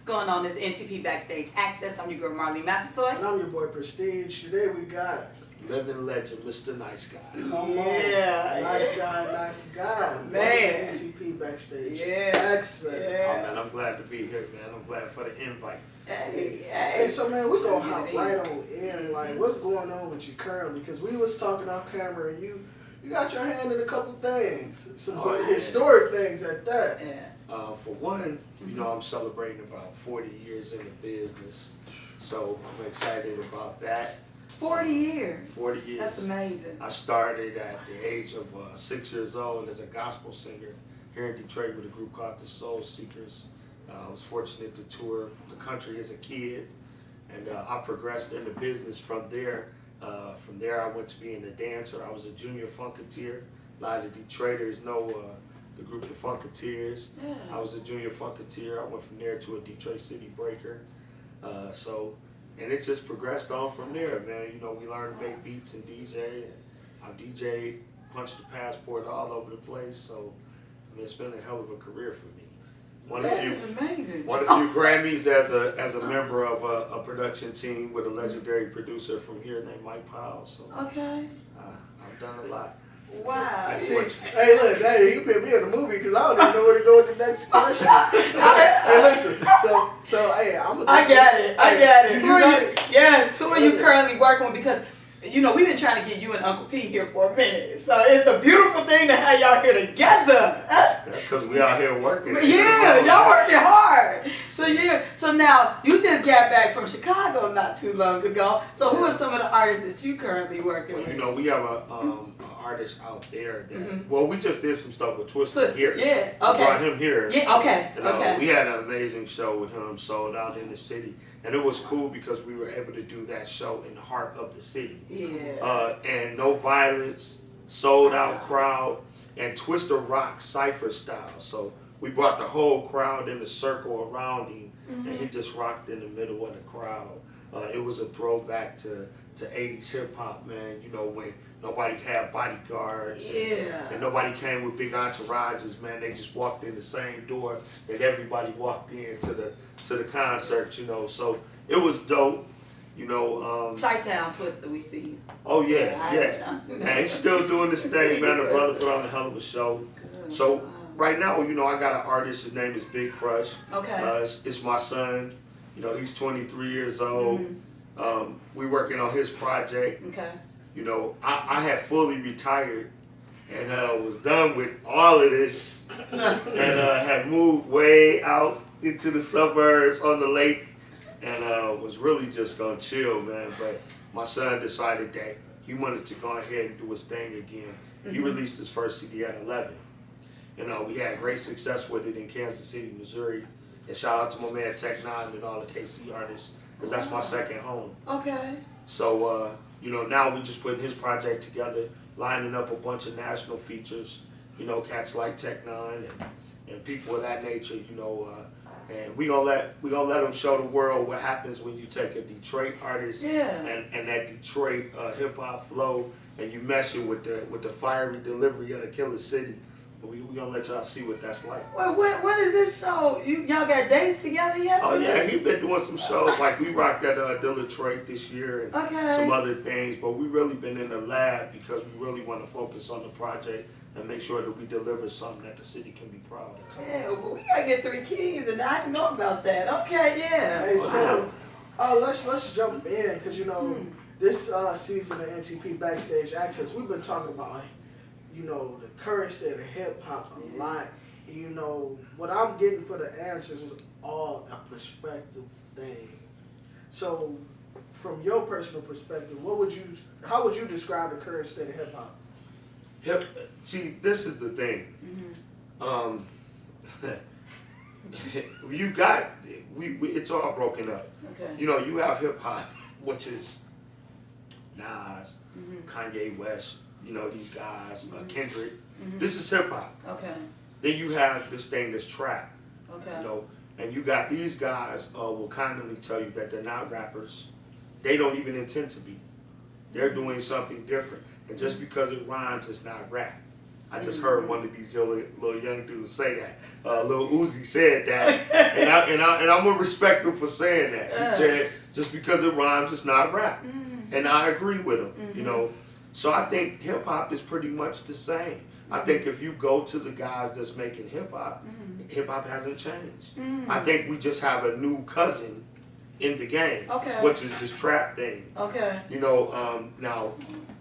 What's going on? This NTP Backstage Access. I'm your girl Marline Massasoy. And I'm your boy Presteeje. Today we got living legend, Mr. Nice Guy. Come on. Yeah. Nice guy. Man. NTP Backstage. Yeah. Access. Yeah. Oh man, I'm glad to be here, man. I'm glad for the invite. Hey, so man, we're gonna hop right on in. Like, what's going on with you currently? Because we was talking off camera, and you got your hand in a couple things, some historic things at that. Yeah. For one, you know, I'm celebrating about 40 years in the business, so I'm excited about that. 40 years. 40 years. That's amazing. I started at the age of 6 years old as a gospel singer here in Detroit with a group called the Soul Seekers. I was fortunate to tour the country as a kid, and I progressed in the business from there. From there, I went to being a dancer. I was a junior funketeer. A lot of Detroiters know the group the Funketeers. Yeah. I was a junior funketeer. I went from there to a Detroit City Breaker. And it just progressed on from there, man. You know, we learned to make beats and DJ. And I've DJed, punched the passport all over the place. So, I mean, it's been a hell of a career for me. That is amazing. Won a few Grammys as a member of a production team with a legendary producer from here named Mike Powell. So, Okay. I've done a lot. Wow. See, hey, look, hey, you put me in the movie because I don't even know where to go with the next question. Hey, listen, so hey, I got it. You got it? Yes. Who are you currently working with? Because, you know, we've been trying to get you and Uncle P here for a minute. So it's a beautiful thing to have y'all here together. That's because we out here working. Yeah, y'all working hard. So yeah, so now you just got back from Chicago not too long ago. So who are some of the artists that you currently working Well, with? you know, we have an artist out there that, well, we just did some stuff with Twister here. Yeah, We okay. brought him here. Yeah, okay, And, okay. we had an amazing show with him, sold out in the city. And it was cool because we were able to do that show in the heart of the city. Yeah. And no violence, sold out crowd, and Twister rock cypher style. So we brought the whole crowd in a circle around him, and he just rocked in the middle of the crowd. It was a throwback to 80s hip hop, man. You know, when nobody had bodyguards and nobody came with big entourages, man. They just walked in the same door that everybody walked in to the concert, you know. So it was dope, you know. Chi-Town Twister, we see you. Oh yeah. And he's still doing this thing, man. The brother put on a hell of a show. So right now, you know, I got an artist. His name is Big Crush. Okay. It's my son. You know, he's 23 years old. We're working on his project. Okay. You know, I had fully retired and was done with all of this and had moved way out into the suburbs on the lake and was really just gonna chill, man. But my son decided that he wanted to go ahead and do his thing again. He released his first CD at 11. You know, we had great success with it in Kansas City, Missouri. And shout out to my man Tech Nine and all the KC artists, because that's my second home. Okay. So, you know, now we just putting his project together, lining up a bunch of national features, you know, cats like Tech Nine and people of that nature, you know, and we gonna let them show the world what happens when you take a Detroit artist and that Detroit hip hop flow and you mesh it with the fiery delivery of the Killer City. We gonna let y'all see what that's like. Well, what is this show? Y'all got dates together yet? Oh yeah, he been doing some shows like we rocked at Detroit this year and some other things, but we really been in the lab because we really want to focus on the project and make sure that we deliver something that the city can be proud of. Yeah, well, we gotta get 3 keys, and I didn't know about that. Okay, yeah. Hey, so let's jump in because you know this season of NTP Backstage Access, we've been talking about, you know, the current state of hip hop a lot. You know, what I'm getting for the answers is all a perspective thing. So, from your personal perspective, how would you describe the current state of hip hop? See, this is the thing. You got it's all broken up. Okay. You know, you have hip hop, which is Nas, Kanye West. You know, these guys, Kendrick. This is hip hop. Okay. Then you have this thing that's trap. Okay. You know, and you got these guys will kindly tell you that they're not rappers. They don't even intend to be. They're doing something different. And just because it rhymes, it's not rap. I just heard one of these little young dudes say that. Lil Uzi said that, and I'm gonna respect him for saying that. He said just because it rhymes, it's not rap, and I agree with him. You know, so I think hip hop is pretty much the same. I think if you go to the guys that's making hip hop hasn't changed. I think we just have a new cousin in the game, which is this trap thing. You know, now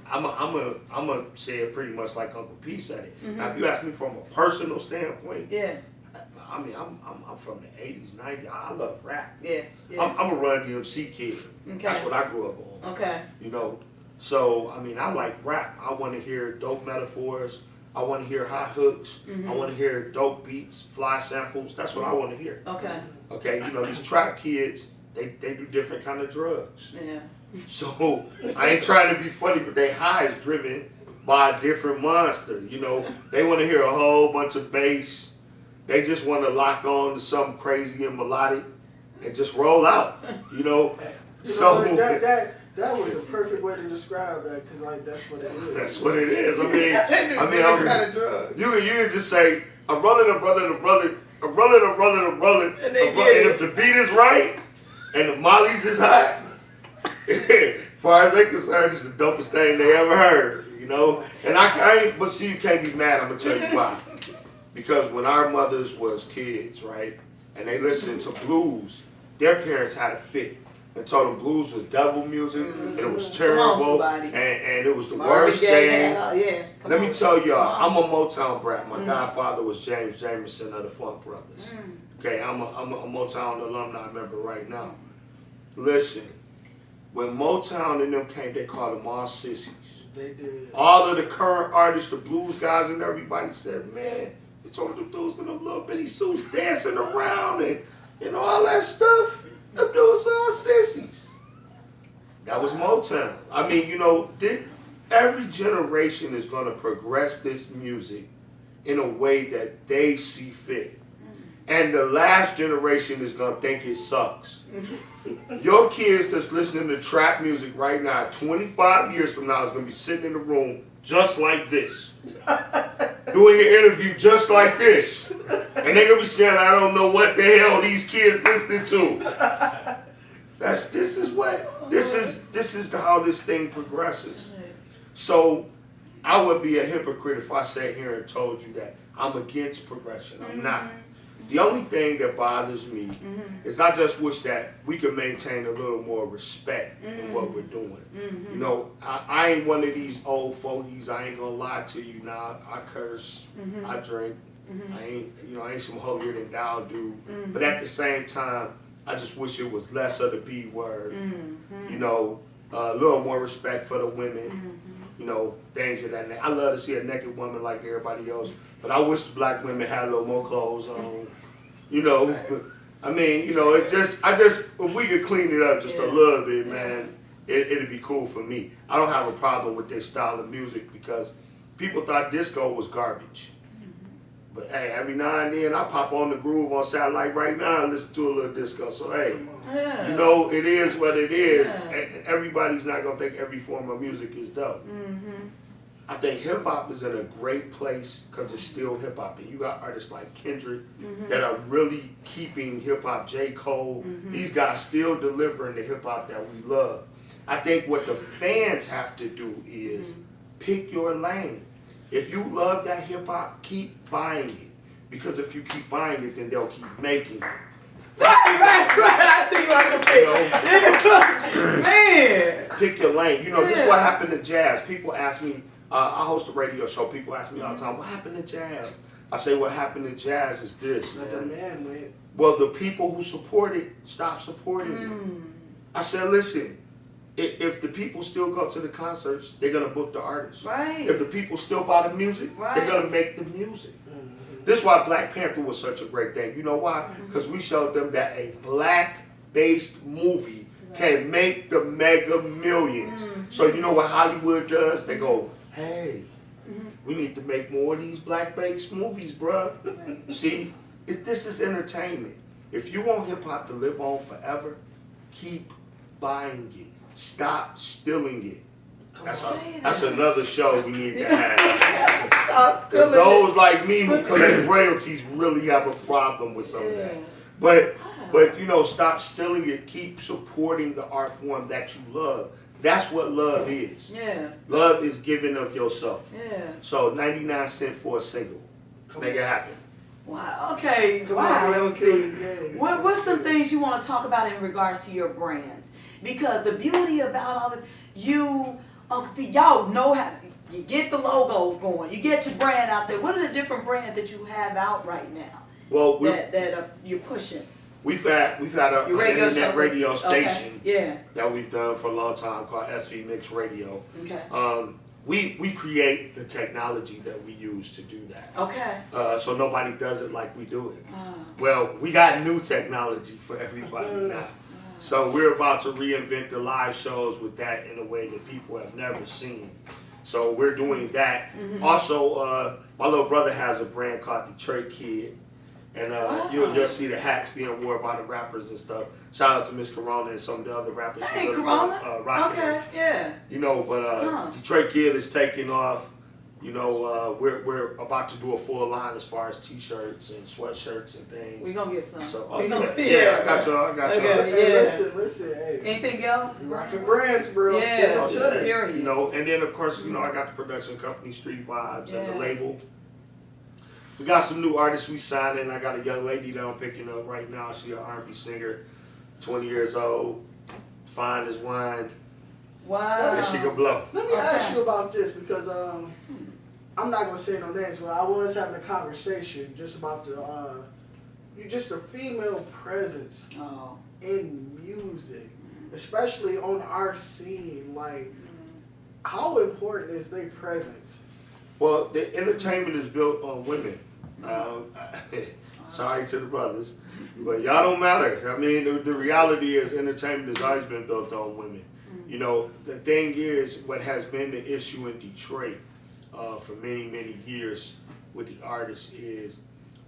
I'm a say it pretty much like Uncle P said it. Now, if you ask me from a personal standpoint, I mean, I'm from the 80s, 90s. I love rap. I'm a Run DMC kid. That's what I grew up on. You know, so I mean, I like rap. I want to hear dope metaphors. I want to hear hot hooks. I want to hear dope beats, fly samples. That's what I want to hear. Okay, you know, these trap kids, they do different kind of drugs. So I ain't trying to be funny, but they high is driven by a different monster. You know, they want to hear a whole bunch of bass. They just want to lock on to something crazy and melodic and just roll out. You know, so that was a perfect way to describe that, because like that's what it is. That's what it is. I mean, you just say I'm rolling, and if the beat is right and the mollies is hot, as far as they concerned, it's the dopest thing they ever heard. You know, and I ain't. But see, you can't be mad. I'm gonna tell you why. Because when our mothers was kids, right, and they listened to blues, their parents had a fit and told them blues was devil music, and it was terrible, and it was the worst thing. Let me tell y'all, I'm a Motown brat. My godfather was James Jamerson of the Funk Brothers. Okay, I'm a Motown alumni member right now. Listen, when Motown and them came, they called them all sissies. They did. All of the current artists, the blues guys and everybody said, man, you told them dudes in them little bitty suits dancing around and all that stuff. Them dudes are sissies. That was Motown. I mean, you know, every generation is going to progress this music in a way that they see fit. And the last generation is going to think it sucks. Your kids that's listening to trap music right now, 25 years from now, is going to be sitting in the room just like this. Doing an interview just like this. And they're going to be saying, I don't know what the hell these kids listening to. This is how this thing progresses. So I would be a hypocrite if I sat here and told you that I'm against progression. I'm not. The only thing that bothers me is I just wish that we could maintain a little more respect in what we're doing. You know, I ain't one of these old fogies. I ain't gonna lie to you now. I curse, I drink. I ain't some holier than thou dude. But at the same time, I just wish it was less of the B word. You know, a little more respect for the women. You know, things of that nature. I love to see a naked woman like everybody else, but I wish the black women had a little more clothes on. You know, I mean, you know, if we could clean it up just a little bit, man, it'd be cool for me. I don't have a problem with this style of music because people thought disco was garbage. But hey, every now and then I pop on the groove on satellite right now and listen to a little disco. So hey, you know, it is what it is. And everybody's not gonna think every form of music is dope. I think hip hop is in a great place because it's still hip hop. And you got artists like Kendrick that are really keeping hip hop. J. Cole, these guys still delivering the hip hop that we love. I think what the fans have to do is pick your lane. If you love that hip hop, keep buying it. Because if you keep buying it, then they'll keep making it. I think like man. Pick your lane. You know, this is what happened to jazz. People ask me, I host a radio show. People ask me all the time, what happened to jazz? I say, what happened to jazz is this, man. Well, the people who support it, stop supporting it. I said, listen, if the people still go to the concerts, they're going to book the artists. Right. If the people still buy the music, they're going to make the music. This is why Black Panther was such a great thing. You know why? Because we showed them that a black-based movie can make the mega millions. So you know what Hollywood does? They go, hey, we need to make more of these black-based movies, bruh. See, this is entertainment. If you want hip-hop to live on forever, keep buying it. Stop stealing it. That's another show we need to have. I'm still Those like me who collect royalties really have a problem with some of that. But you know, stop stealing it. Keep supporting the art form that you love. That's what love is. Yeah. Love is giving of yourself. Yeah. So 99 cents for a single. Make it happen. Wow. Okay. Wow. That was deep. What's some things you want to talk about in regards to your brands? Because the beauty about all this, y'all know how you get the logos going. You get your brand out there. What are the different brands that you have out right now? Well, that you're pushing. We've had an internet radio station that we've done for a long time called SV Mix Radio. Okay. We create the technology that we use to do that. Okay. So nobody does it like we do it. Well, we got new technology for everybody now. So we're about to reinvent the live shows with that in a way that people have never seen. So we're doing that. Also, my little brother has a brand called Detroit Kid. And you'll see the hats being worn by the rappers and stuff. Shout out to Miss Corona and some of the other rappers Hey, who Corona. rocking Okay, it. yeah. You know, but Detroit Kid is taking off. You know, we're about to do a full line as far as t-shirts and sweatshirts and things. We gonna get some. So, I got y'all. Okay, Yeah. Listen, hey. Anything else? You rocking brands, bro. Yeah. You know, and then of course, you know, I got the production company Street Vibes and the label. We got some new artists we signing. I got a young lady that I'm picking up right now. She's an R&B singer, 20 years old, fine as wine. Wow. And she can blow. Let me ask you about this because I'm not gonna say no names, but I was having a conversation just about the female presence in music, especially on our scene. Like, how important is their presence? Well, the entertainment is built on women. Sorry to the brothers, but y'all don't matter. I mean, the reality is entertainment has always been built on women. You know, the thing is, what has been the issue in Detroit for many, many years with the artists is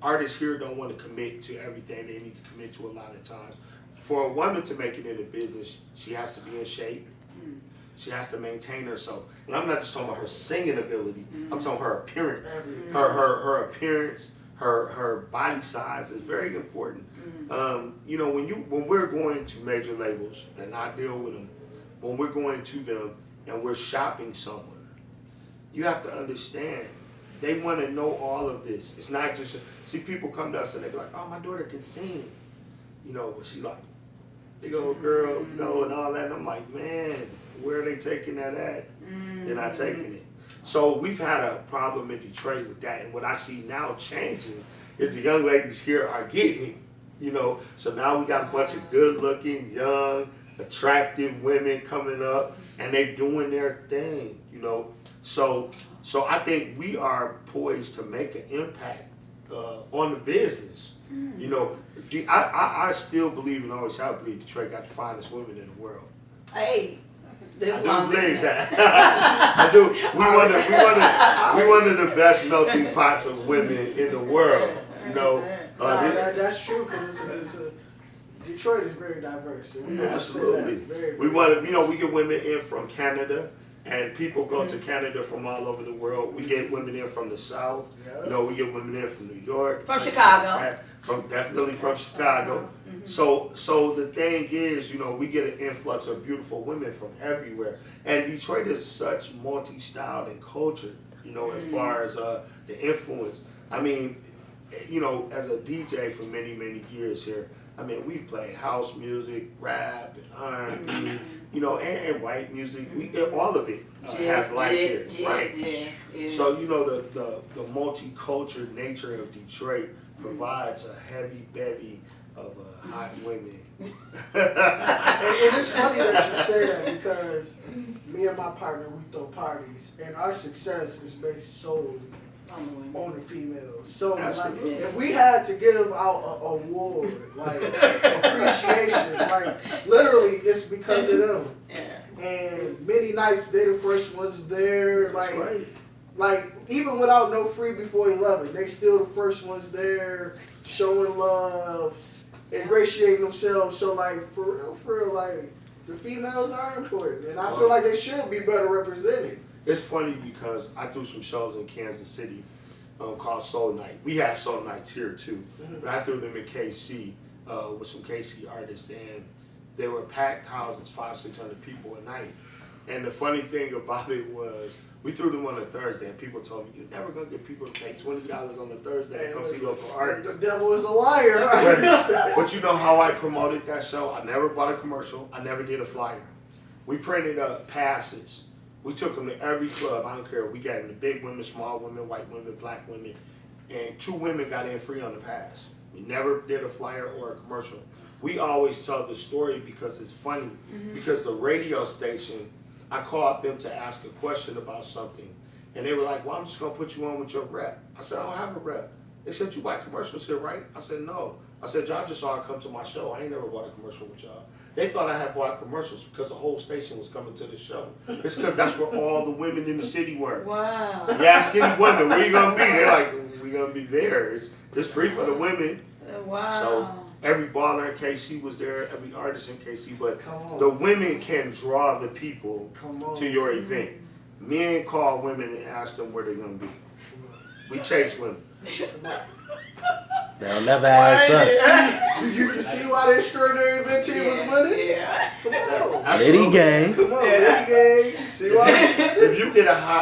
artists here don't want to commit to everything they need to commit to a lot of times. For a woman to make it in the business, she has to be in shape. She has to maintain herself. And I'm not just talking about her singing ability. I'm talking her appearance. Her appearance, her body size is very important. You know, when we're going to major labels, and I deal with them, when we're going to them and we're shopping somewhere, you have to understand, they want to know all of this. It's not just, see, people come to us and they're like, oh, my daughter can sing. You know, but she's like, big old girl, you know, and all that. And I'm like, man, where are they taking that at? They're not taking it. So we've had a problem in Detroit with that. And what I see now changing is the young ladies here are getting it, you know. So now we got a bunch of good looking, young, attractive women coming up and they doing their thing, you know. So I think we are poised to make an impact on the business. You know, I still believe and always have believed Detroit got the finest women in the world. Hey, this I do believe that. I do. We one of the best melting pots of women in the world. You know, that's true because Detroit is very diverse. Absolutely. We want to, you know, we get women in from Canada. And people go to Canada from all over the world. We get women in from the South. You know, we get women in from New York. From Chicago. Definitely from Chicago. So the thing is, you know, we get an influx of beautiful women from everywhere. And Detroit is such multi-styled and cultured, you know, as far as the influence. I mean, you know, as a DJ for many, many years here, I mean, we've played house music, rap, and R&B, you know, and white music. All of it has life here, right? Yeah. So, you know, the multicultural nature of Detroit provides a heavy bevy of hot women. and it's funny that you say that because me and my partner, we throw parties, and our success is based solely on the females. So like, if we had to give out an award, like appreciation, like literally it's because of them. And many nights they the first ones there, like like even without no free before 11, they still the first ones there, showing love, ingratiating themselves. So like for real, like The females are important, and I feel like they should be better represented. It's funny because I do some shows in Kansas City called Soul Night. We have Soul Nights here too, but I threw them in KC with some KC artists, and they were packed houses, 500-600 people a night. And the funny thing about it was, we threw them on a Thursday, and people told me, you're never going to get people to pay $20 on a Thursday to come see local artists. The devil is a liar. But you know how I promoted that show? I never bought a commercial. I never did a flyer. We printed up passes. We took them to every club. I don't care. We got them to big women, small women, white women, black women. And 2 women got in free on the pass. We never did a flyer or a commercial. We always tell the story because it's funny. Because the radio station, I called them to ask a question about something. And they were like, well, I'm just going to put you on with your rep. I said, I don't have a rep. They said, you buy commercials here, right? I said, no. I said, y'all just saw it come to my show. I ain't never bought a commercial with y'all. They thought I had bought commercials because the whole station was coming to the show. It's because that's where all the women in the city were. Wow. You ask any woman, where you going to be? They're like, we're going to be there. It's free for the women. Wow. So every baller in KC was there, every artist in KC, but the women can draw the people to your event. Men call women and ask them where they're going to be. We chase women. They'll never ask us. You see why the extraordinary event team was winning? Yeah. Come on. Absolutely. Liddy gang. Come on, Liddy gang. See why? If you get a high